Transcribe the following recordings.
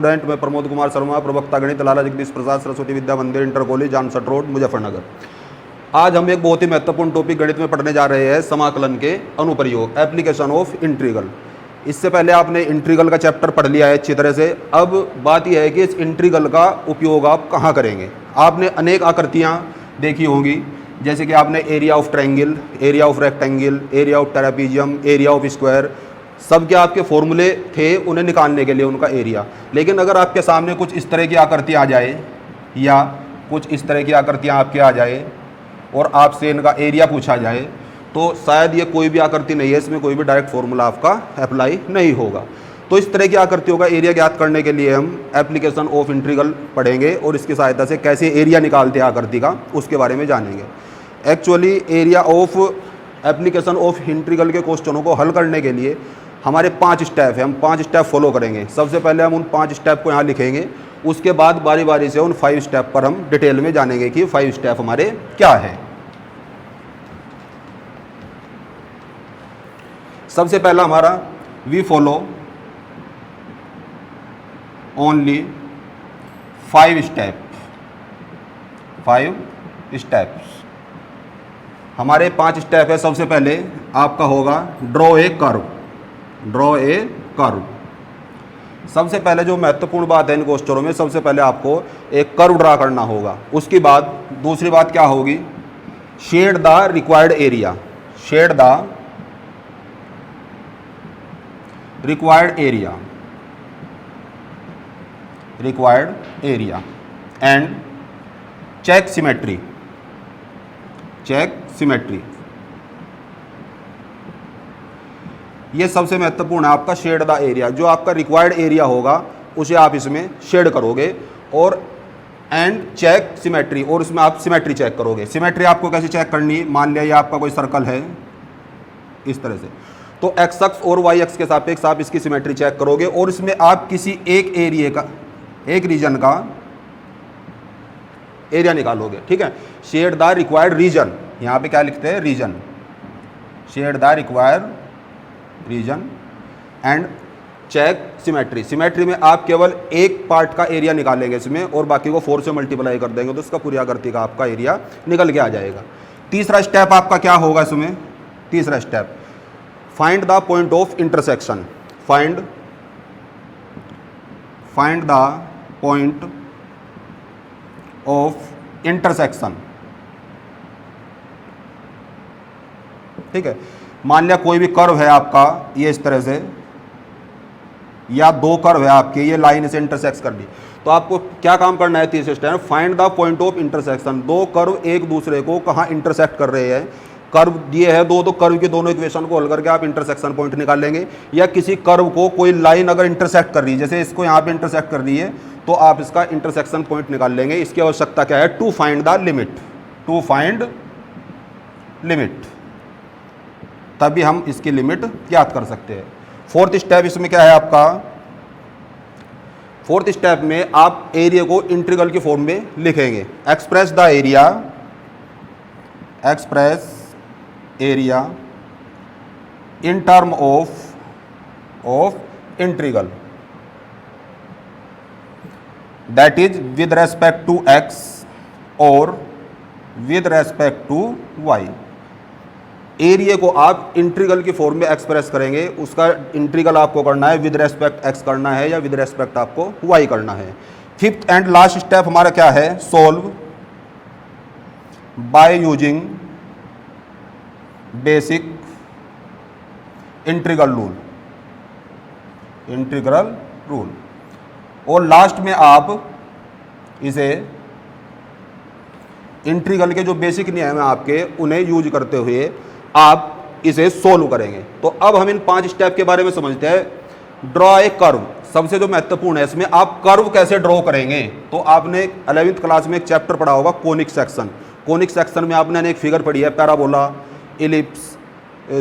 Student मैं प्रमोद कुमार शर्मा, प्रवक्ता गणित, लाला जगदीश प्रसाद सरस्वती विद्या मंदिर, inter college, Jansath road, Muzaffarnagar. आज हम एक बहुत ही महत्वपूर्ण टॉपिक गणित में पढ़ने जा रहे हैं, समाकलन के अनुप्रयोग, एप्लीकेशन ऑफ इंटीग्रल। इससे पहले आपने इंटीग्रल का चैप्टर पढ़ लिया है अच्छी तरह से। अब बात यह है कि इस इंटीग्रल का उपयोग आप कहाँ करेंगे। आपने अनेक आकृतियाँ देखी होंगी, जैसे कि आपने area of triangle, area of rectangle, area of trapezium, area of square, सब के आपके फॉर्मूले थे उन्हें निकालने के लिए उनका एरिया। लेकिन अगर आपके सामने कुछ इस तरह की आकृतियाँ आ जाए या कुछ इस तरह की आकृतियाँ आपके आ जाए और आपसे इनका एरिया पूछा जाए, तो शायद ये कोई भी आकृति नहीं है, इसमें कोई भी डायरेक्ट फॉर्मूला आपका अप्लाई नहीं होगा। तो इस तरह की आकृतियों का एरिया ज्ञात करने के लिए हम एप्लीकेशन ऑफ इंटीग्रल पढ़ेंगे और इसकी सहायता से कैसे एरिया निकालते हैं आकृति का, उसके बारे में जानेंगे। Actually area of application of integral के क्वेश्चनों को हल करने के लिए हमारे 5 स्टेप है, हम 5 स्टेप फॉलो करेंगे। सबसे पहले हम उन 5 स्टेप को यहाँ लिखेंगे, उसके बाद बारी बारी से उन 5 स्टेप पर हम डिटेल में जानेंगे कि 5 स्टेप हमारे क्या है। सबसे पहला हमारा वी फॉलो ओनली 5 स्टेप्स। हमारे 5 स्टेप है। सबसे पहले आपका होगा ड्रॉ ए कर्व। सबसे पहले जो महत्वपूर्ण बात है इन क्वेश्चनों में, सबसे पहले आपको एक कर्व ड्रा करना होगा। उसके बाद दूसरी बात क्या होगी, shade the required area. And check symmetry. ये सबसे महत्वपूर्ण है आपका शेड द एरिया। जो आपका रिक्वायर्ड एरिया होगा उसे आप इसमें शेड करोगे और एंड चेक सिमेट्री, और उसमें आप सिमेट्री चेक करोगे। सिमेट्री आपको कैसे चेक करनी है, मान लिया ये आपका कोई सर्कल है इस तरह से, तो एक्स अक्ष और वाई अक्ष के सापेक्ष आप इसकी सिमेट्री चेक करोगे और इसमें आप किसी एक एरिया का, एक रीजन का एरिया निकालोगे। ठीक है, शेड द रिक्वायर्ड रीजन, यहाँ पे क्या लिखते हैं, region, shade the required region and check symmetry. Symmetry में आप केवल एक पार्ट का एरिया निकालेंगे इसमें और बाकी को 4 से मल्टीप्लाई कर देंगे तो इसका पूरी आकृति का आपका एरिया निकल के आ जाएगा। तीसरा स्टेप आपका क्या होगा इसमें, तीसरा step find the point of intersection. Find the point of intersection. ठीक है, मान लिया कोई भी कर्व है आपका ये इस तरह से, या 2 कर्व है आपके, ये लाइन से इंटरसेक्ट कर दी, तो आपको क्या काम करना है, तीसरे step find the point of intersection. 2 curve एक दूसरे को कहाँ इंटरसेक्ट कर रहे हैं, कर्व दिए है 2, तो कर्व के दोनों इक्वेशन को हल करके आप इंटरसेक्शन पॉइंट निकाल लेंगे। या किसी कर्व को कोई लाइन अगर इंटरसेक्ट कर रही है, जैसे इसको यहाँ पे इंटरसेक्ट कर रही है, तो आप इसका इंटरसेक्शन पॉइंट निकाल लेंगे। इसकी आवश्यकता क्या है, टू फाइंड द लिमिट, तभी हम इसकी लिमिट ज्ञात कर सकते हैं। 4th स्टेप इसमें क्या है आपका, 4th स्टेप में आप एरिया को इंटीग्रल के फॉर्म में लिखेंगे। Express area in term of integral, that is with respect to x और with respect to y. Area को आप इंटीग्रल की फॉर्म में एक्सप्रेस करेंगे, उसका इंटीग्रल आपको करना है विद रेस्पेक्ट एक्स करना है या विद रेस्पेक्ट आपको वाई करना है। 5th एंड लास्ट स्टेप हमारा क्या है, solve by using basic integral rule. और लास्ट में आप इसे इंटीग्रल के जो बेसिक नियम है आपके, उन्हें यूज करते हुए आप इसे सोल्व करेंगे। तो अब हम इन 5 स्टेप के बारे में समझते हैं। ड्रॉ ए कर्व सबसे जो महत्वपूर्ण है, इसमें आप कर्व कैसे ड्रॉ करेंगे। तो आपने 11th क्लास में एक चैप्टर पढ़ा होगा कोनिक सेक्शन। कोनिक सेक्शन में आपने एक फिगर पढ़ी है, पैराबोला, इलिप्स,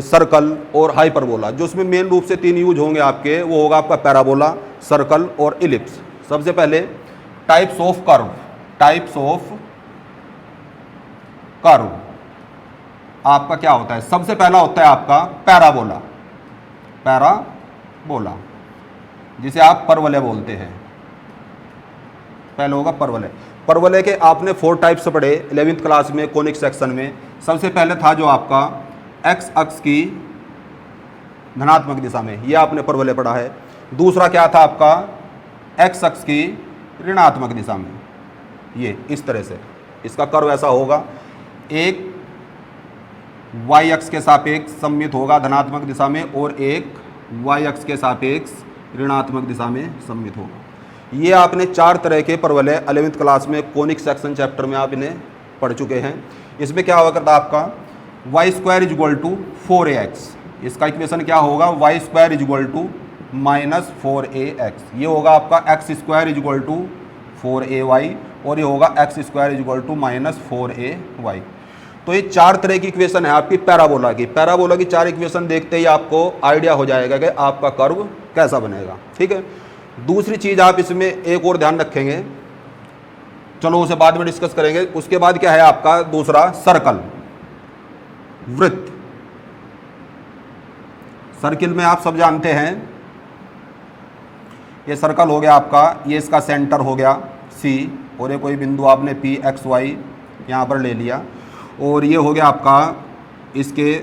सर्कल और हाइपरबोला। जो उसमें मेन रूप से 3 यूज होंगे आपके, वो होगा आपका पैराबोला, सर्कल और इलिप्स। सबसे पहले टाइप्स ऑफ कर्व आपका क्या होता है, सबसे पहला होता है आपका पैराबोला, जिसे आप परवलय बोलते हैं। पहले होगा परवलय। परवलय के आपने 4 टाइप्स पढ़े 11th क्लास में कोनिक सेक्शन में। सबसे पहले था जो आपका एक्स अक्ष की धनात्मक दिशा में, ये आपने परवलय पढ़ा है। दूसरा क्या था आपका एक्स अक्ष की ऋणात्मक दिशा में, ये इस तरह से इसका कर्व ऐसा होगा, एक वाई अक्ष के सापेक्ष सममित होगा धनात्मक दिशा में और एक वाई अक्ष के सापेक्ष ऋणात्मक दिशा में सममित होगा। ये आपने 4 तरह के परवलय 11th क्लास में कोनिक सेक्शन चैप्टर में आप इन्हें पढ़ चुके हैं। इसमें क्या हुआ करता आपका y square is equal to 4ax, इसका इक्वेशन क्या होगा y square is equal to minus 4ax। ये होगा आपका x square is equal to 4ay और ये होगा x square is equal to minus 4ay। तो ये 4 तरह की इक्वेशन है आपकी पैराबोला की। पैराबोला की 4 इक्वेशन देखते ही आपको आइडिया हो जाएगा कि आपका कर्व कैसा बनेगा, ठीक है। दूसरी चीज़ आप इसमें एक और ध्यान रखेंगे, चलो उसे बाद में डिस्कस करेंगे। उसके बाद क्या है आपका दूसरा सर्कल, वृत्त। सर्किल में आप सब जानते हैं ये सर्कल हो गया आपका, ये इसका सेंटर हो गया C और ये कोई बिंदु आपने P x y यहाँ पर ले लिया और ये हो गया आपका इसके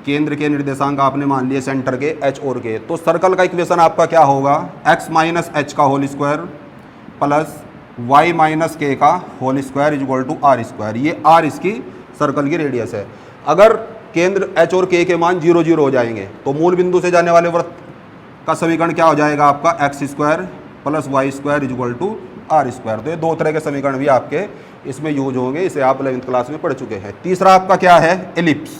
केंद्र के निर्देशांक आपने मान लिए सेंटर के h और k। तो सर्कल का इक्वेशन आपका क्या होगा x माइनस एच का whole square plus y minus k का whole square is equal to r square. ये r इसकी सर्कल की रेडियस है। अगर केंद्र h और k के मान 0 0 हो जाएंगे तो मूल बिंदु से जाने वाले वृत्त का समीकरण क्या हो जाएगा आपका x square plus y square is equal to r square. तो ये 2 तरह के समीकरण भी आपके इसमें यूज होंगे, इसे आप 11th क्लास में पढ़ चुके हैं। तीसरा आपका क्या है एलिप्स,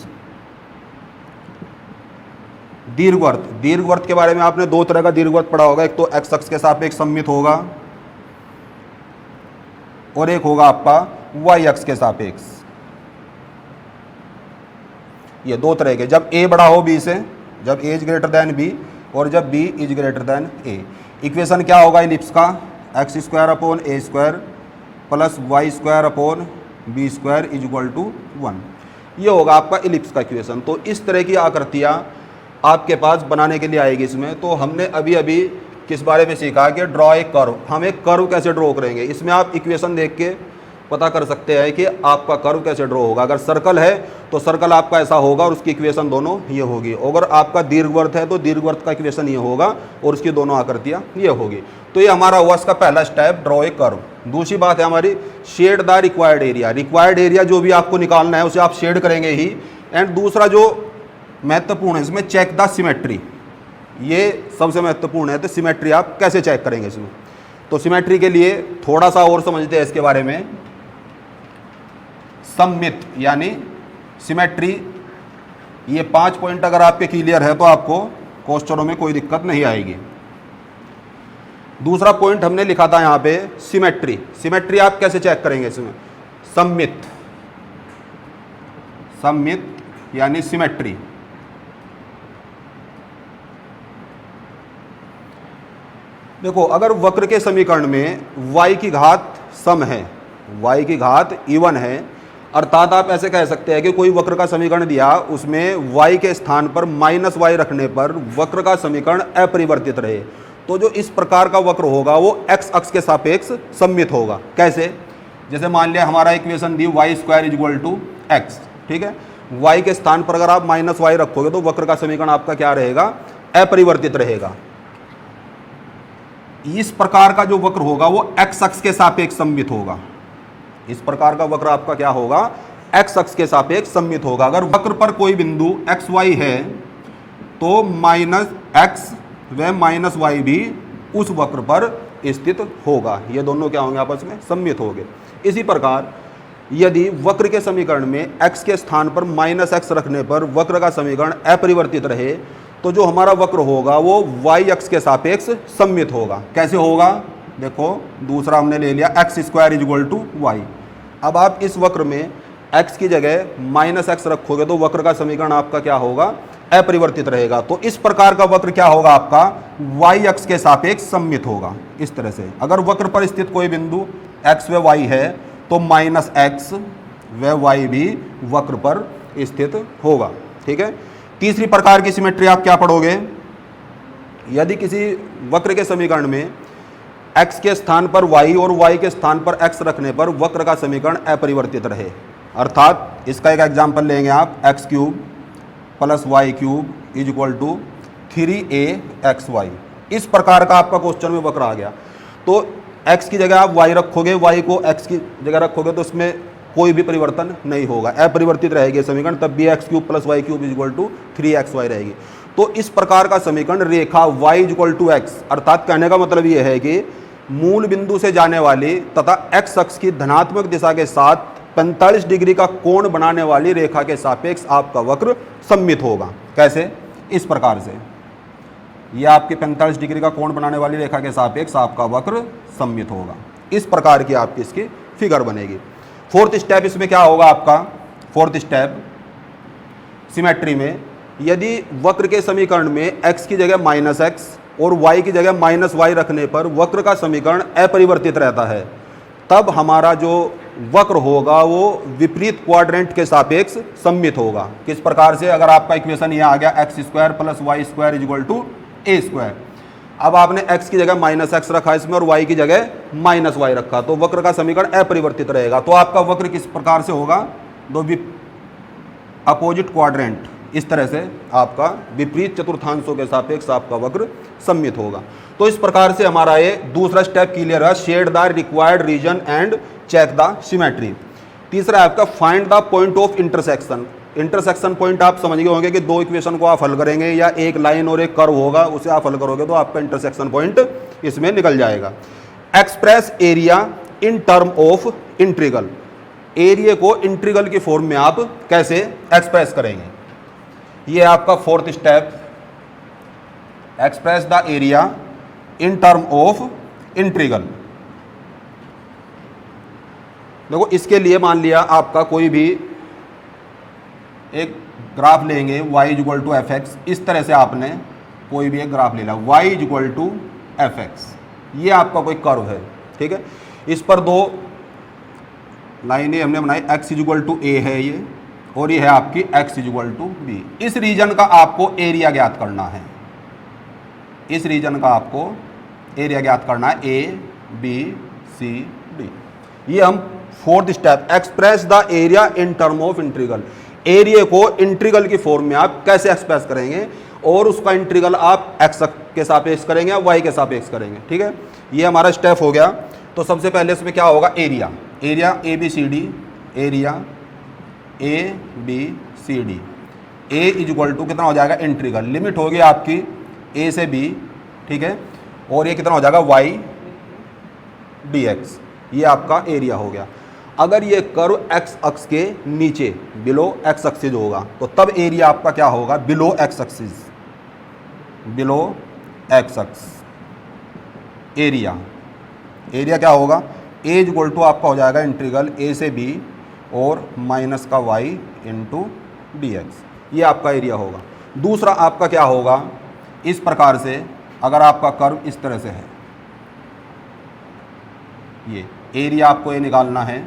दीर्घवृत्त। दीर्घवृत्त के बारे में आपने 2 तरह का दीर्घवृत्त पढ़ा होगा, एक तो एक्स अक्ष के सापेक्ष सममित होगा और एक होगा आपका वाई अक्ष के सापेक्ष। ये 2 तरह के, जब a बड़ा हो b से, जब a is greater than b और जब b is greater than a। Equation क्या होगा एलिप्स का x square upon a square plus y square upon b square is equal to 1। ये होगा आपका एलिप्स का इक्वेशन। तो इस तरह की आकृतियाँ आपके पास बनाने के लिए आएगी इसमें। तो हमने अभी अभी किस बारे में सीखा कि ड्रॉ ए कर्व, हम एक कर्व कैसे ड्रॉ करेंगे। इसमें आप इक्वेशन देख के पता कर सकते हैं कि आपका कर्व कैसे ड्रॉ होगा। अगर सर्कल है तो सर्कल आपका ऐसा होगा और उसकी इक्वेशन दोनों ये होगी। अगर आपका दीर्घवृत्त है तो दीर्घवृत्त का इक्वेशन ये होगा और उसकी दोनों आकृतियाँ ये होगी। तो ये हमारा हुआ इसका पहला स्टेप, ड्रॉ ए कर्व। दूसरी बात है हमारी shade the required area. Required area जो भी आपको निकालना है उसे आप शेड करेंगे ही। एंड दूसरा जो महत्वपूर्ण है इसमें चेक द सिमेट्री, ये सबसे महत्वपूर्ण है। तो सिमेट्री आप कैसे चेक करेंगे इसमें, तो सिमेट्री के लिए थोड़ा सा और समझते हैं इसके बारे में। सममित यानी सिमेट्री, ये 5 पॉइंट अगर आपके क्लियर है तो आपको क्वेश्चनों में कोई दिक्कत नहीं आएगी। दूसरा पॉइंट हमने लिखा था यहाँ पे सिमेट्री। सिमेट्री आप कैसे चेक करेंगे इसमें, सममित, सममित यानी सिमेट्री। देखो अगर वक्र के समीकरण में y की घात सम है, y की घात इवन है, अर्थात आप ऐसे कह सकते हैं कि कोई वक्र का समीकरण दिया उसमें y के स्थान पर माइनस वाई रखने पर वक्र का समीकरण अपरिवर्तित रहे, तो जो इस प्रकार का वक्र होगा वो x अक्ष के सापेक्ष सममित होगा। कैसे, जैसे मान लिया हमारा इक्वेशन दी y square is equal to x, ठीक है। y के स्थान पर अगर आप माइनस वाई रखोगे तो वक्र का समीकरण आपका क्या रहेगा, अपरिवर्तित रहेगा। इस प्रकार का जो वक्र होगा वो x अक्ष के सापेक्ष सममित होगा। इस प्रकार का वक्र आपका क्या होगा, x अक्ष के सापेक्ष सममित होगा। अगर वक्र पर कोई बिंदु x y है तो माइनस x व माइनस वाई भी उस वक्र पर स्थित होगा। ये दोनों क्या होंगे, आपस में सममित होंगे। इसी प्रकार यदि वक्र के समीकरण में x के स्थान पर माइनस x रखने पर वक्र का समीकरण अपरिवर्तित रहे तो जो हमारा वक्र होगा वो y अक्ष के सापेक्ष सममित होगा। कैसे होगा, देखो दूसरा हमने ले लिया x square is equal to y. अब आप इस वक्र में x की जगह माइनस एक्स रखोगे तो वक्र का समीकरण आपका क्या होगा, अपरिवर्तित रहेगा। तो इस प्रकार का वक्र क्या होगा आपका, y अक्ष के सापेक्ष सममित होगा। इस तरह से अगर वक्र पर स्थित कोई बिंदु x व y है तो माइनस एक्स व y भी वक्र पर स्थित होगा, ठीक है। तीसरी प्रकार की सिमेट्री आप क्या पढ़ोगे, यदि किसी वक्र के समीकरण में x के स्थान पर y और y के स्थान पर x रखने पर वक्र का समीकरण अपरिवर्तित रहे। अर्थात इसका एक एग्जाम्पल लेंगे आप, x cube plus y cube is equal to 3aXy। इस प्रकार का आपका क्वेश्चन में वक्र आ गया, तो x की जगह आप y रखोगे, y को x की जगह रखोगे तो उसमें कोई भी परिवर्तन नहीं होगा, अपरिवर्तित रहेगी समीकरण, तब भी x cube plus y cube is equal to 3xy रहेगी। तो इस प्रकार का समीकरण रेखा y is equal to x, अर्थात कहने का मतलब यह है कि मूल बिंदु से जाने वाली तथा x अक्ष की धनात्मक दिशा के साथ 45 डिग्री का कोण बनाने वाली रेखा के सापेक्ष आपका वक्र सममित होगा। कैसे? इस प्रकार से, यह आपके 45 डिग्री का कोण बनाने वाली रेखा के सापेक्ष आपका वक्र सममित होगा। इस प्रकार की आपकी इसकी फिगर बनेगी। फोर्थ स्टेप इसमें क्या होगा आपका? फोर्थ स्टेप सिमेट्री में, यदि वक्र के समीकरण में x की जगह माइनस एक्स और y की जगह माइनस वाई रखने पर वक्र का समीकरण अपरिवर्तित रहता है, तब हमारा जो वक्र होगा वो विपरीत क्वाड्रेंट के सापेक्ष सममित होगा। किस प्रकार से? अगर आपका इक्वेशन यह आ गया x square plus y square is equal to a square, अब आपने x की जगह माइनस एक्स रखा इसमें और y की जगह माइनस वाई रखा, तो वक्र का समीकरण अपरिवर्तित रहेगा। तो आपका वक्र किस प्रकार से होगा? दो अपोजिट क्वाड्रेंट, इस तरह से आपका विपरीत चतुर्थांशों के सापेक्ष आपका वक्र सममित होगा। तो इस प्रकार से हमारा ये दूसरा स्टेप क्लियर है, shade the required region and check the symmetry. तीसरा है आपका find the point of intersection. Intersection point आप समझ गए होंगे कि दो इक्वेशन को आप हल करेंगे या एक लाइन और एक कर्व होगा, उसे आप हल करोगे तो आपका इंटरसेक्शन पॉइंट इसमें निकल जाएगा। Express area in term of integral. Area को इंट्रीगल की फॉर्म में आप कैसे एक्सप्रेस करेंगे? ये आपका fourth step, express the area in term of integral. देखो इसके लिए मान लिया आपका कोई भी एक ग्राफ लेंगे y is equal to f x, इस तरह से आपने कोई भी एक ग्राफ ले लिया y is equal to f x, ये आपका कोई कर्व है, ठीक है। इस पर दो लाइनें हमने बनाई, x is equal to a है ये, और ये है आपकी x is equal to b. इस रीजन का आपको एरिया ज्ञात करना है, इस रीजन का आपको एरिया ज्ञात करना है, ए बी सी डी। ये हम fourth step, express the area in term of integral. Area को इंट्रीगल की फॉर्म में आप कैसे एक्सप्रेस करेंगे, और उसका इंट्रीगल आप एक्स के सापेक्ष करेंगे या वाई के सापेक्ष करेंगे, ठीक है। ये हमारा स्टेप हो गया। तो सबसे पहले इसमें क्या होगा? Area, area A B C D, area A B C D. A is equal to कितना हो जाएगा? इंट्रीगल, लिमिट होगी आपकी ए से बी, ठीक है, और ये कितना हो जाएगा? Y d x. ये आपका एरिया हो गया। अगर ये कर्व एक्स अक्ष के नीचे बिलो एक्स एक्सिस होगा तो तब एरिया आपका क्या होगा? Below x axis, below x x area. Area क्या होगा? ए इज इक्वल टू आपका हो जाएगा इंटीग्रल ए से बी और माइनस का वाई इंटू डी एक्स। ये आपका एरिया होगा। दूसरा आपका क्या होगा? इस प्रकार से अगर आपका कर्व इस तरह से है, ये एरिया आपको ये निकालना है,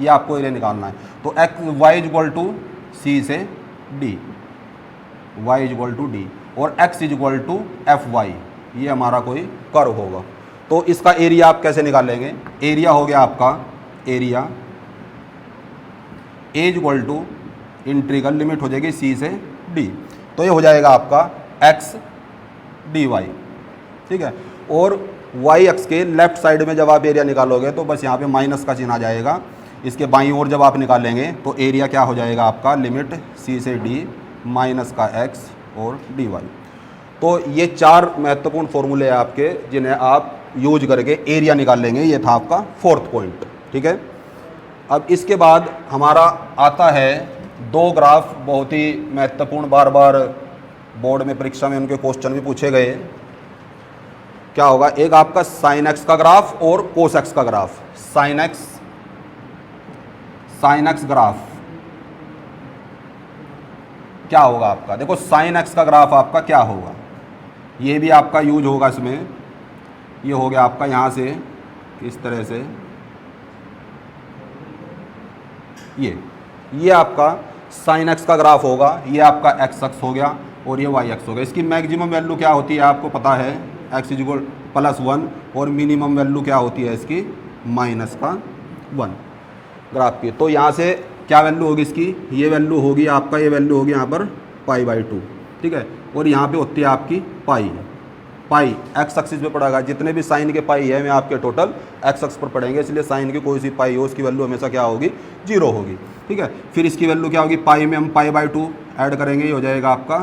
ये आपको एरिया निकालना है। तो x y is equal to c से d, y is equal to d, और x is equal to f y, ये हमारा कोई कर्व होगा। तो इसका एरिया आप कैसे निकालेंगे? एरिया हो गया आपका, area A is equal to integral, limit हो जाएगी सी से डी, तो ये हो जाएगा आपका एक्स डी वाई, ठीक है। और वाई एक्स के लेफ्ट साइड में जब आप एरिया निकालोगे तो बस यहाँ पे माइनस का चिन्ह आ जाएगा। इसके बाईं ओर जब आप निकालेंगे तो एरिया क्या हो जाएगा आपका? लिमिट सी से डी माइनस का एक्स और डी वाई। तो ये चार महत्वपूर्ण फॉर्मूले हैं आपके, जिन्हें आप यूज करके एरिया निकाल लेंगे। ये था आपका फोर्थ पॉइंट, ठीक है। अब इसके बाद हमारा आता है दो ग्राफ, बहुत ही महत्वपूर्ण, बार बार बोर्ड में परीक्षा में उनके क्वेश्चन भी पूछे गए। क्या होगा? एक आपका साइन एक्स का ग्राफ और कोस एक्स का ग्राफ। साइन एक्स ग्राफ क्या होगा आपका? देखो साइन एक्स का ग्राफ आपका क्या होगा, ये भी आपका यूज होगा इसमें। ये हो गया आपका यहाँ से इस तरह से, ये आपका साइन एक्स का ग्राफ होगा, ये आपका एक्स अक्ष हो गया, और ये वाई एक्स होगा। इसकी मैक्सिमम वैल्यू क्या होती है आपको पता है, एक्स इक्वल +1, और मिनिमम वैल्यू क्या होती है इसकी -1 ग्राफ की। तो यहाँ से क्या वैल्यू होगी इसकी, ये वैल्यू होगी आपका, ये वैल्यू होगी यहाँ पर π/2, ठीक है। और यहाँ पे होती है आपकी पाई एक्स एक्सिस पे पड़ेगा, जितने भी साइन के पाई है मैं आपके टोटल एक्स एक्स पर पड़ेंगे, इसलिए साइन की कोई सी पाई हो उसकी वैल्यू हमेशा क्या होगी, 0 होगी, ठीक है। फिर इसकी वैल्यू क्या होगी, पाई में हम π/2 ऐड करेंगे, ये हो जाएगा आपका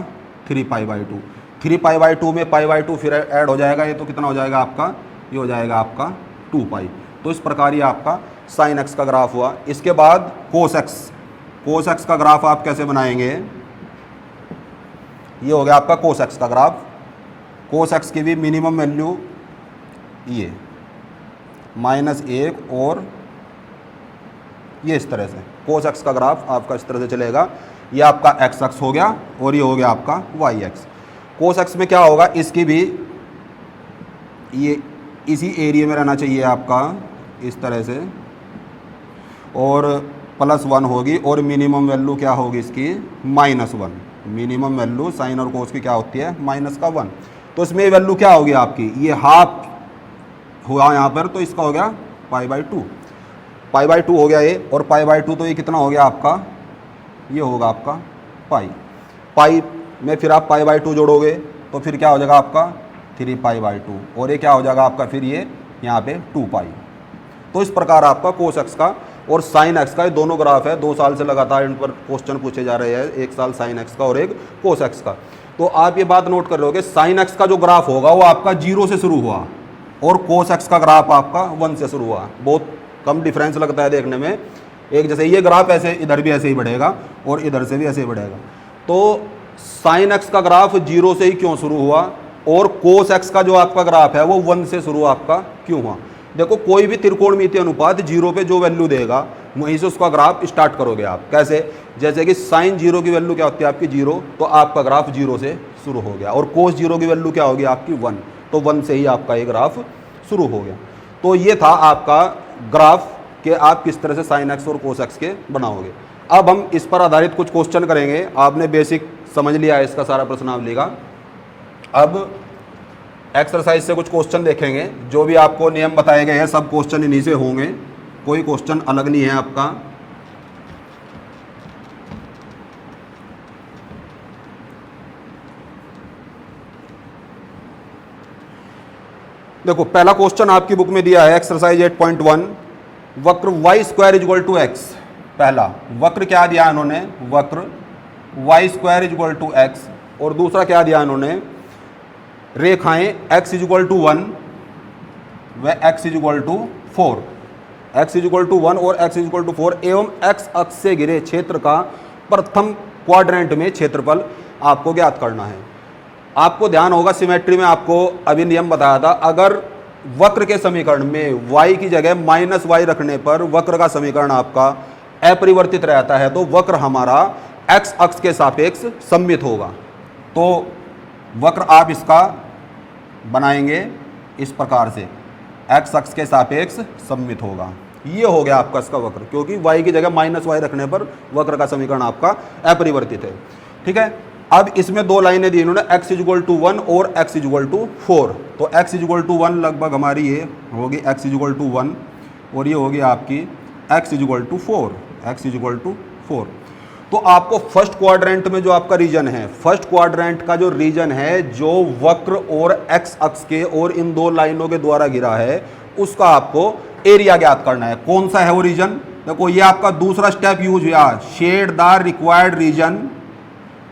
3π/2, 3π/2 में π/2 फिर ऐड हो जाएगा, ये तो कितना हो जाएगा आपका, ये हो जाएगा आपका 2π। तो इस प्रकार ये आपका साइन एक्स का ग्राफ हुआ। इसके बाद कोस एक्स का ग्राफ आप कैसे बनाएंगे, ये हो गया आपका कोस एक्स का ग्राफ। कोस एक्स की भी मिनिमम वैल्यू ये -1 और ये इस तरह से कोस एक्स का ग्राफ आपका इस तरह से चलेगा। ये आपका एक्स एक्स हो गया और ये हो गया आपका वाई एक्स। कोस एक्स में क्या होगा, इसकी भी ये इसी एरिया में रहना चाहिए आपका इस तरह से, और +1 होगी, और मिनिमम वैल्यू क्या होगी इसकी -1। मिनिमम वैल्यू साइन और कोस की क्या होती है, -1। तो इसमें वैल्यू क्या होगी आपकी, ये हाफ हुआ यहाँ पर, तो इसका हो गया π/2 हो गया ये, और π/2 तो ये कितना हो गया आपका, ये होगा आपका पाई में फिर आप π/2 जोड़ोगे तो फिर क्या हो जाएगा आपका 3π/2, और ये क्या हो जाएगा आपका फिर ये यहाँ पे 2π। तो इस प्रकार आपका कोस एक्स का और साइन एक्स का ये दोनों ग्राफ है, 2 साल से लगातार इन पर क्वेश्चन पूछे जा रहे हैं, 1 साल साइन एक्स का और एक कोस एक्स का। तो आप ये बात नोट कर रहे साइन एक्स का जो ग्राफ होगा वो आपका 0 से शुरू हुआ, और कोस एक्स का ग्राफ आपका 1 से शुरू हुआ। बहुत कम डिफरेंस लगता है देखने में, एक जैसे ये ग्राफ ऐसे इधर भी ऐसे ही बढ़ेगा और इधर से भी ऐसे ही बढ़ेगा। तो साइन एक्स का ग्राफ 0 से ही क्यों शुरू हुआ, और कोस एक्स का जो आपका ग्राफ है वो 1 से शुरू आपका क्यों हुआ। देखो कोई भी त्रिकोणमितीय अनुपात 0 पे जो वैल्यू देगा वहीं से उसका ग्राफ स्टार्ट करोगे आप। कैसे, जैसे कि साइन 0 की वैल्यू क्या होती है आपकी 0, तो आपका ग्राफ 0 से शुरू हो गया, और कोस 0 की वैल्यू क्या होगी आपकी 1, तो 1 से ही आपका ये ग्राफ शुरू हो गया। तो ये था आपका ग्राफ कि आप किस तरह से साइन एक्स और कोस एक्स के बनाओगे। अब हम इस पर आधारित कुछ क्वेश्चन करेंगे। आपने बेसिक समझ लिया है इसका सारा प्रश्नावली का। अब एक्सरसाइज से कुछ क्वेश्चन देखेंगे, जो भी आपको नियम बताए गए हैं सब क्वेश्चन इन्हीं से होंगे, कोई क्वेश्चन अलग नहीं है आपका। देखो पहला क्वेश्चन आपकी बुक में दिया है एक्सरसाइज 8.1, वक्र y² = x। पहला वक्र क्या दिया इन्होंने, वक्र y² = x, और दूसरा क्या दिया इन्होंने, रेखाएं x = 1 व x = 4, x = 1 और x = 4 एवं x अक्ष से घिरे क्षेत्र का प्रथम क्वाड्रेंट में क्षेत्रफल आपको ज्ञात करना है। आपको ध्यान होगा सिमेट्री में आपको अभी नियम बताया था, अगर वक्र के समीकरण में y की जगह -y रखने पर वक्र का समीकरण आपका अपरिवर्तित रहता है, तो वक्र हमारा x अक्ष के सापेक्ष सममित होगा। तो वक्र आप इसका बनाएंगे इस प्रकार से, x अक्ष के सापेक्ष सममित होगा। ये हो गया आपका इसका वक्र, क्योंकि y की जगह -y रखने पर वक्र का समीकरण आपका अपरिवर्तित है, ठीक है। अब इसमें 2 लाइनें दी इन्होंने, x = 1 और x = 4। तो x = 1 लगभग हमारी ये होगी x = 1, और ये होगी आपकी x = 4, x = 4। तो आपको फर्स्ट क्वाड्रेंट में जो आपका रीजन है, फर्स्ट क्वाड्रेंट का जो रीजन है जो वक्र और x अक्ष के और इन 2 लाइनों के द्वारा घिरा है, उसका आपको एरिया ज्ञात करना है। कौन सा है वो रीजन, देखो ये आपका दूसरा स्टेप यूज हुआ, shade the required region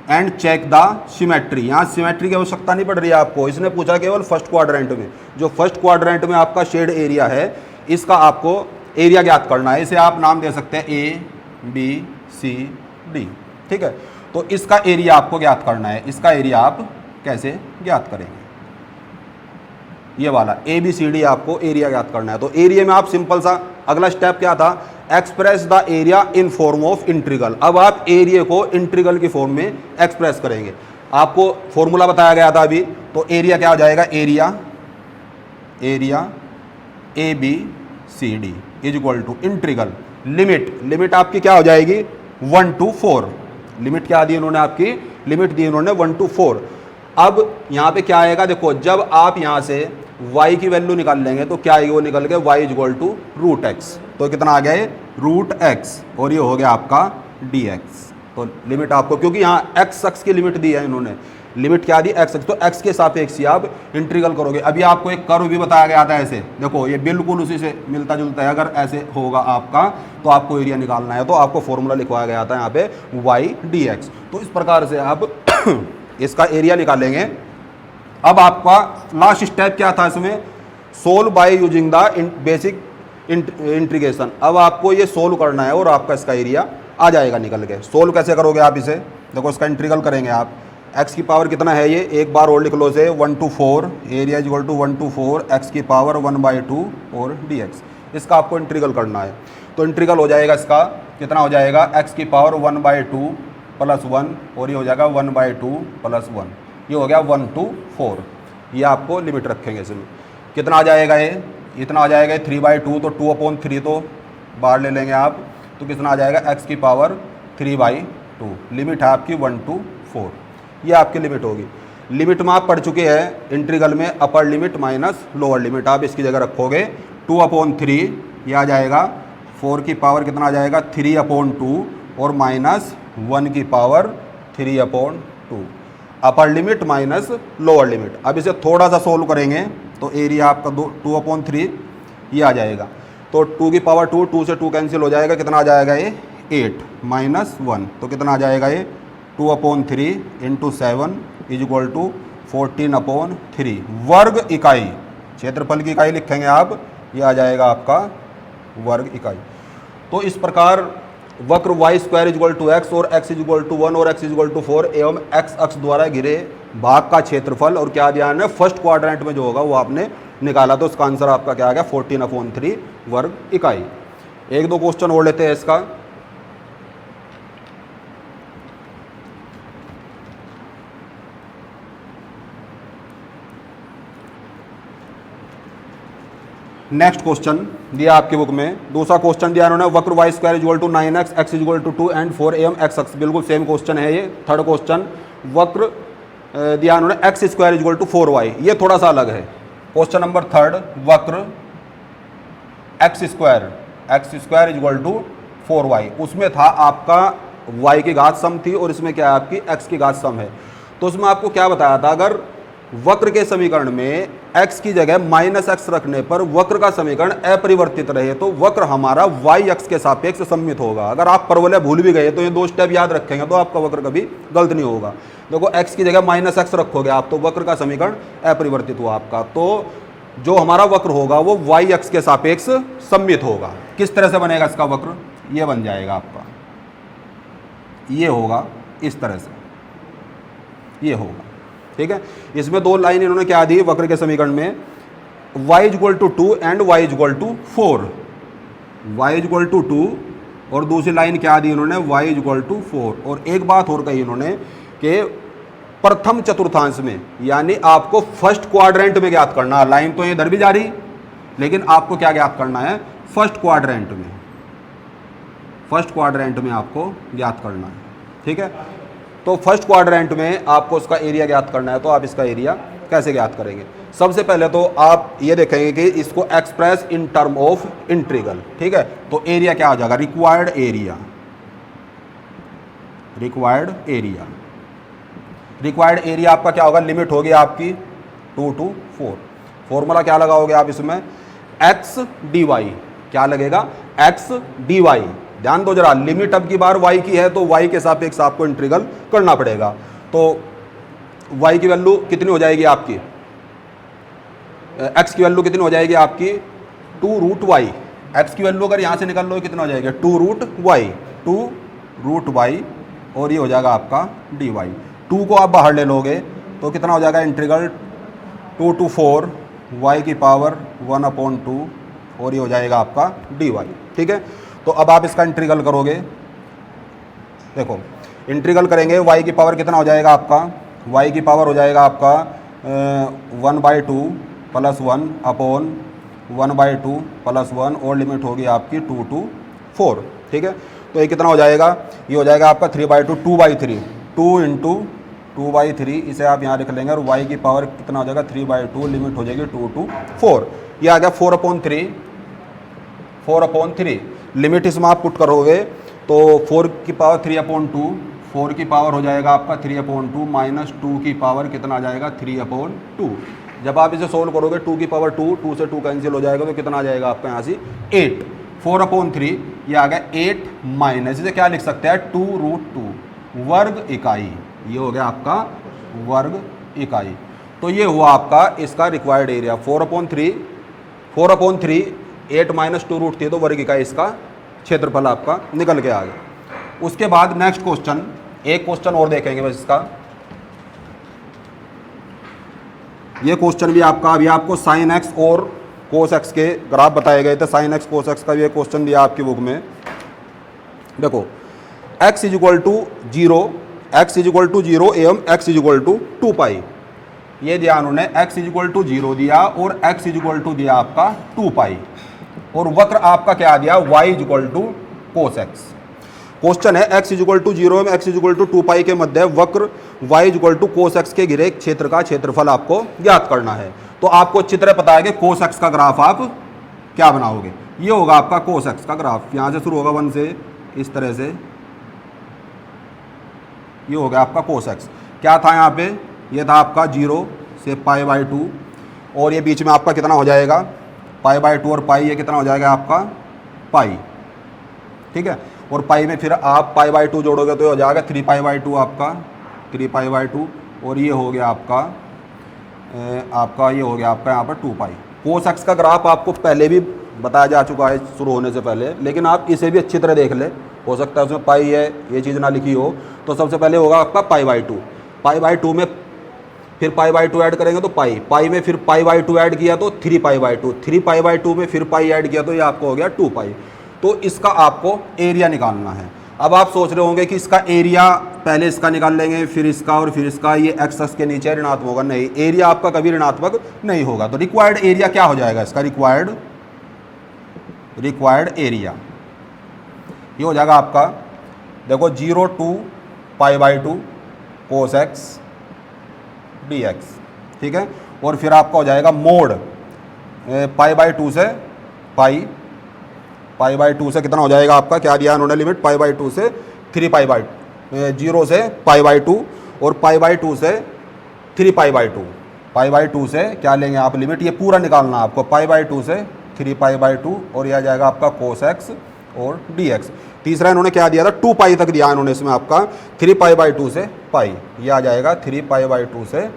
and check the symmetry. यहाँ सिमेट्री की आवश्यकता नहीं पड़ रही है आपको, इसने पूछा केवल फर्स्ट क्वाड्रेंट में, जो फर्स्ट क्वाड्रेंट में आपका शेड एरिया है इसका आपको एरिया ज्ञात करना है। इसे आप नाम दे सकते हैं A B C D, ठीक है। तो इसका एरिया आपको ज्ञात करना है। इसका एरिया आप कैसे ज्ञात करेंगे, ये वाला ABCD आपको एरिया ज्ञात करना है। तो एरिया में आप सिंपल सा अगला स्टेप क्या था, express the area in form of integral. अब आप एरिया को इंटीग्रल की फॉर्म में एक्सप्रेस करेंगे। आपको फॉर्मूला बताया गया था अभी, तो एरिया क्या हो जाएगा, एरिया ABCD = इंटीग्रल लिमिट आपकी क्या हो जाएगी 1 to 4। लिमिट क्या दी इन्होंने आपकी, लिमिट दी उन्होंने 1 to 4। अब यहाँ पे क्या आएगा, देखो जब आप यहाँ से y की वैल्यू निकाल लेंगे तो क्या आएगी, वो निकल के y is equal to root x. तो कितना आ गया ये रूट एक्स, और ये हो गया आपका dx। तो लिमिट आपको, क्योंकि यहाँ x अक्ष की लिमिट दी है इन्होंने, लिमिट क्या दी x अक्ष, तो x के सापेक्ष ही आप इंटीग्रल करोगे। अभी आपको एक कर्व भी बताया गया था ऐसे, देखो ये बिल्कुल उसी से मिलता जुलता है। अगर ऐसे होगा आपका तो आपको एरिया निकालना है, तो आपको फॉर्मूला लिखवाया गया था यहाँ पे y dx। तो इस प्रकार से आप इसका एरिया निकालेंगे। अब आपका लास्ट स्टेप क्या था इसमें, solve by using the basic integration. अब आपको ये सोल्व करना है और आपका इसका एरिया आ जाएगा निकल के। सोल्व कैसे करोगे आप इसे, देखो इसका इंटीग्रल करेंगे आप, x की पावर कितना है ये, एक बार और लिख लो से 1 to 4, area is equal to 1 to 4 x की पावर 1/2 और dx। इसका आपको इंटीग्रल करना है। तो इंटीग्रल हो जाएगा इसका कितना हो जाएगा, x की पावर 1/2 प्लस 1, और ये हो जाएगा 1/2 प्लस 1, ये हो गया 1 to 4। ये आपको लिमिट रखेंगे इसमें, कितना आ जाएगा ये, इतना आ जाएगा 3/2, तो 2/3 तो बाहर ले लेंगे आप, तो कितना आ जाएगा x की पावर 3/2। लिमिट है आपकी 1 to 4, ये आपकी लिमिट होगी। लिमिट में आप पढ़ चुके हैं इंटीग्रल में upper limit minus lower limit, आप इसकी जगह रखोगे 2/3, ये आ जाएगा 4 की पावर कितना आ जाएगा 3/2 और माइनस 1 की power 3/2, upper limit minus lower limit. अब इसे थोड़ा सा सोल्व करेंगे तो एरिया आपका 2/3 ये आ जाएगा। तो 2 की पावर 2, 2 से 2 कैंसिल हो जाएगा, कितना आ जाएगा ये 8 माइनस 1, तो कितना आ जाएगा ये 2/3 इंटू 7 इज इक्वल टू 14/3 वर्ग इकाई। क्षेत्रफल की इकाई लिखेंगे आप, ये आ जाएगा आपका वर्ग इकाई। तो इस प्रकार वक्र y square is equal to x और x इज इक्वल टू 1 और x इज इक्वल टू 4 एवं x अक्ष द्वारा घिरे भाग का क्षेत्रफल और क्या ध्यान है, फर्स्ट क्वाड्रेंट में जो होगा वो आपने निकाला। तो इसका आंसर आपका क्या आ गया 14/3 वर्ग इकाई। एक दो क्वेश्चन और लेते हैं इसका। नेक्स्ट क्वेश्चन दिया आपकी बुक में, दूसरा क्वेश्चन दिया उन्होंने, वक्र y square is equal to 9x, x is equal to 2 and 4 एवं x अक्ष, बिल्कुल सेम क्वेश्चन है ये। थर्ड क्वेश्चन वक्र दिया उन्होंने x square is equal to 4y, ये थोड़ा सा अलग है। क्वेश्चन नंबर थर्ड वक्र x square is equal to 4y, उसमें था आपका y की घात सम थी और इसमें क्या है आपकी x की घात सम है। तो उसमें आपको क्या बताया था, अगर वक्र के समीकरण में x की जगह -x रखने पर वक्र का समीकरण अपरिवर्तित रहे तो वक्र हमारा y अक्ष के सापेक्ष सममित होगा। अगर आप परवलय भूल भी गए तो ये दो स्टेप याद रखेंगे तो आपका वक्र कभी गलत नहीं होगा। देखो x की जगह -x रखोगे आप तो वक्र का समीकरण अपरिवर्तित हुआ आपका, तो जो हमारा वक्र होगा वो y अक्ष के सापेक्ष सममित होगा। किस तरह से बनेगा इसका वक्र, ये बन जाएगा आपका, ये होगा इस तरह से, ये होगा, ठीक है। इसमें दो लाइन इन्होंने क्या दी वक्र के समीकरण में, y is equal to 2 and y is equal to 4, y is equal to 2 और दूसरी लाइन क्या दी इन्होंने y इज इक्वल टू 4। और एक बात और कही इन्होंने कि प्रथम चतुर्थांश में, यानी आपको फर्स्ट क्वाड्रेंट में ज्ञात करना। लाइन तो इधर भी जा रही, लेकिन आपको क्या ज्ञात करना है, फर्स्ट क्वाड्रेंट में, फर्स्ट क्वाड्रेंट में आपको ज्ञात करना है, ठीक है। तो फर्स्ट क्वाड्रेंट में आपको उसका एरिया ज्ञात करना है। तो आप इसका एरिया कैसे ज्ञात करेंगे, सबसे पहले तो आप ये देखेंगे कि इसको express in term of integral, ठीक है। तो एरिया क्या हो जाएगा, रिक्वायर्ड एरिया, रिक्वायर्ड एरिया आपका क्या होगा, लिमिट होगी आपकी 2 to 4। फॉर्मूला क्या लगाओगे आप इसमें, x dy, क्या लगेगा x dy। ध्यान दो जरा, लिमिट अब की बार y की है तो y के सापेक्ष आपको इंटीग्रल करना पड़ेगा। तो y की वैल्यू कितनी हो जाएगी आपकी, x की वैल्यू कितनी हो जाएगी आपकी 2√y। x की वैल्यू अगर यहाँ से निकल लो कितना हो जाएगा 2√y, और ये हो जाएगा आपका dy। 2 को आप बाहर ले लोगे तो कितना हो जाएगा इंटीग्रल 2 to 4 y की पावर 1/2 और ये हो जाएगा आपका dy, ठीक है। तो अब आप इसका इंटीग्रल करोगे, देखो इंटीग्रल करेंगे y की पावर कितना हो जाएगा आपका, y की पावर हो जाएगा आपका 1/2 प्लस 1/1/2 प्लस 1 और लिमिट होगी आपकी 2 to 4, ठीक है। तो ये कितना हो जाएगा, ये हो जाएगा आपका 3/2, 2/3, 2 × 2/3, इसे आप यहाँ लिख लेंगे और y की पावर कितना हो जाएगा 3/2, लिमिट हो जाएगी 2 to 4। ये आ गया 4/3 लिमिट इसमें आप पुट करोगे तो 4 की पावर 3/2, 4 की पावर हो जाएगा आपका 3/2 माइनस 2 की पावर कितना आ जाएगा 3/2। जब आप इसे सोल्व करोगे 2 की पावर 2 से 2 कैंसिल हो जाएगा तो कितना आ जाएगा आपका यहाँ से 8। 4/3 ये आ गया 8 माइनस, इसे क्या लिख सकते हैं 2√2 वर्ग इकाई। ये हो गया आपका वर्ग इकाई। तो ये हुआ आपका इसका रिक्वायर्ड एरिया 4/3 8 माइनस 2√3 तो वर्ग इकाई इसका क्षेत्रफल आपका निकल के आ गया। उसके बाद नेक्स्ट क्वेश्चन, एक क्वेश्चन और देखेंगे बस इसका। ये क्वेश्चन भी आपका, अभी आपको साइन एक्स और कोस एक्स के ग्राफ बताए गए थे, साइन एक्स कोस एक्स का भी एक क्वेश्चन दिया आपकी बुक में। देखो x = 0 एवं x = 2π, ये दिया उन्होंने x = 0 दिया और x = दिया आपका 2π, और वक्र आपका क्या दिया y = cos x। क्वेश्चन है x = 0 एवं x = 2π के मध्य वक्र y = cos x के घिरे क्षेत्र का क्षेत्रफल आपको ज्ञात करना है। तो आपको अच्छी तरह पता है कि cos x का ग्राफ आप क्या बनाओगे। ये होगा आपका cos x का ग्राफ, यहाँ से शुरू होगा 1 से, इस तरह से ये हो गया आपका cos x। क्या था यहाँ पे, ये था आपका 0 से π/2, और ये बीच में आपका कितना हो जाएगा π/2 और पाई, ये कितना हो जाएगा आपका पाई, ठीक है। और पाई में फिर आप π/2 जोड़ोगे तो ये हो जाएगा 3π/2 आपका 3π/2, और ये हो गया आपका ये हो गया आपका यहाँ पर 2π। cos x का ग्राफ आपको पहले भी बताया जा चुका है शुरू होने से पहले, लेकिन आप इसे भी अच्छी तरह देख ले, हो सकता है उसमें पाई है ये चीज़ ना लिखी हो। तो सबसे पहले होगा आपका π/2 में फिर π/2 ऐड करेंगे तो पाई में फिर π/2 ऐड किया तो 3π/2, 3π/2 में फिर पाई ऐड किया तो ये आपको हो गया 2π। तो इसका आपको एरिया निकालना है। अब आप सोच रहे होंगे कि इसका एरिया पहले इसका निकाल लेंगे फिर इसका और फिर इसका, ये एक्स एक्स के नीचे ऋणात्मक होगा, नहीं, एरिया आपका कभी ऋणात्मक नहीं होगा। तो रिक्वायर्ड एरिया क्या हो जाएगा इसका, रिक्वायर्ड एरिया ये हो जाएगा आपका, देखो 0 to π/2 cos x dx, ठीक है। और फिर आपका हो जाएगा मोड π/2 से π/2 से कितना हो जाएगा आपका, क्या दिया उन्होंने लिमिट π/2 से 3π/2, 0 से π/2 और π/2 से 3π/2, π/2 से क्या लेंगे आप लिमिट, ये पूरा निकालना आपको π/2 से 3π/2, और यह आ जाएगा आपका cos x और dx। तीसरा इन्होंने क्या दिया था 2π तक दिया इन्होंने इसमें आपका 3π/2 से पाई, ये आ जाएगा 3π/2 से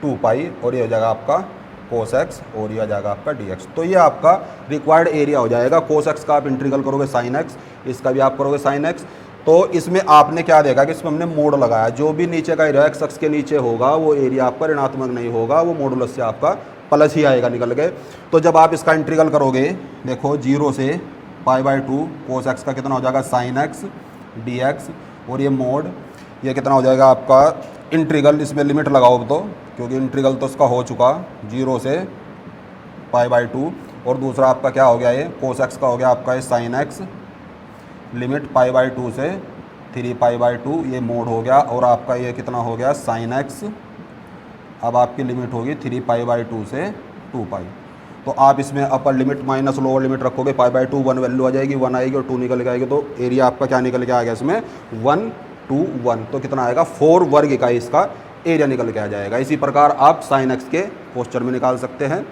2π, और ये हो जाएगा आपका cos x और ये आ जाएगा आपका dx। तो ये आपका रिक्वायर्ड एरिया हो जाएगा। cos x का आप इंटीग्रल करोगे sin x, इसका भी आप करोगे sin x। तो इसमें आपने क्या देखा कि इसमें हमने मोड लगाया, जो भी नीचे का एरिया x अक्ष के नीचे होगा वो एरिया आपका ऋणात्मक नहीं होगा, वो मॉडुलस से आपका प्लस ही आएगा निकल के। तो जब आप इसका इंटीग्रल करोगे, देखो 0 से π/2 cos x का कितना हो जाएगा sin x dx, और ये मोड ये कितना हो जाएगा आपका इंटीग्रल, इसमें लिमिट लगाओ तो, क्योंकि इंटीग्रल तो इसका हो चुका 0 से π/2, और दूसरा आपका क्या हो गया ये cos x का हो गया आपका ये sin x, लिमिट π/2 से 3π/2, ये मोड हो गया, और आपका ये कितना हो गया sin x, अब आपकी लिमिट होगी 3π/2 से 2π। तो आप इसमें upper limit minus lower limit रखोगे, π/2 1 वैल्यू आ जाएगी, 1 आएगी और 2 निकल के आएगी, तो एरिया आपका क्या निकल के आ गया इसमें 1 2 1, तो कितना आएगा 4 वर्ग इकाई इसका एरिया निकल के आ जाएगा। इसी प्रकार आप साइन एक्स के क्वेश्चन में निकाल सकते हैं।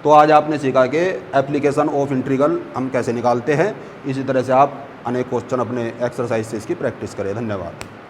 तो आज आपने सीखा कि एप्लीकेशन ऑफ इंटीग्रल हम कैसे निकालते हैं। इसी तरह से आप अनेक क्वेश्चन अपने एक्सरसाइज से इसकी प्रैक्टिस करें। धन्यवाद।